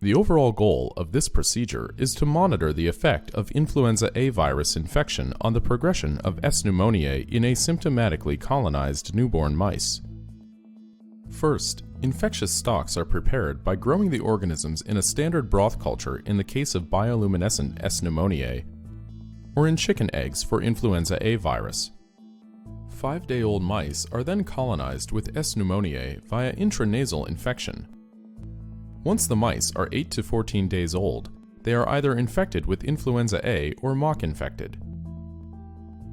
The overall goal of this procedure is to monitor the effect of influenza A virus infection on the progression of S. pneumoniae in asymptomatically colonized newborn mice. First, infectious stocks are prepared by growing the organisms in a standard broth culture in the case of bioluminescent S. pneumoniae, or in chicken eggs for influenza A virus. 5-day-old mice are then colonized with S. pneumoniae via intranasal infection. Once the mice are 8 to 14 days old, they are either infected with influenza A or mock-infected.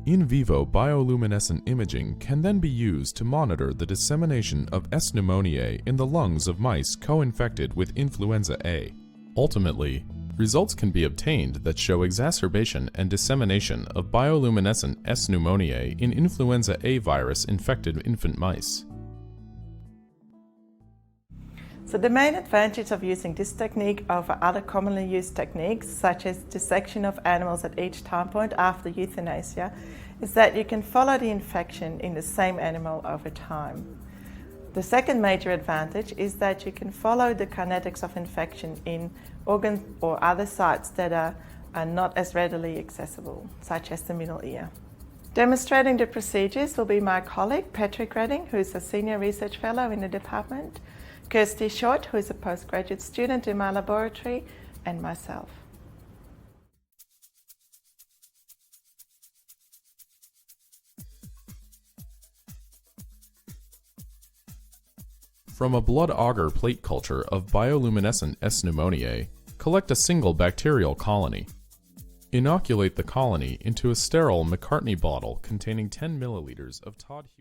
In vivo bioluminescent imaging can then be used to monitor the dissemination of S. pneumoniae in the lungs of mice co-infected with influenza A. Ultimately, results can be obtained that show exacerbation and dissemination of bioluminescent S. pneumoniae in influenza A virus-infected infant mice. So the main advantage of using this technique over other commonly used techniques, such as dissection of animals at each time point after euthanasia, is that you can follow the infection in the same animal over time. The second major advantage is that you can follow the kinetics of infection in organs or other sites that are not as readily accessible, such as the middle ear. Demonstrating the procedures will be my colleague Patrick Redding, who is a senior research fellow in the department, Kirsty Short, who is a postgraduate student in my laboratory, and myself. From a blood agar plate culture of bioluminescent S. pneumoniae, collect a single bacterial colony. Inoculate the colony into a sterile McCartney bottle containing 10 milliliters of Todd Hewitt.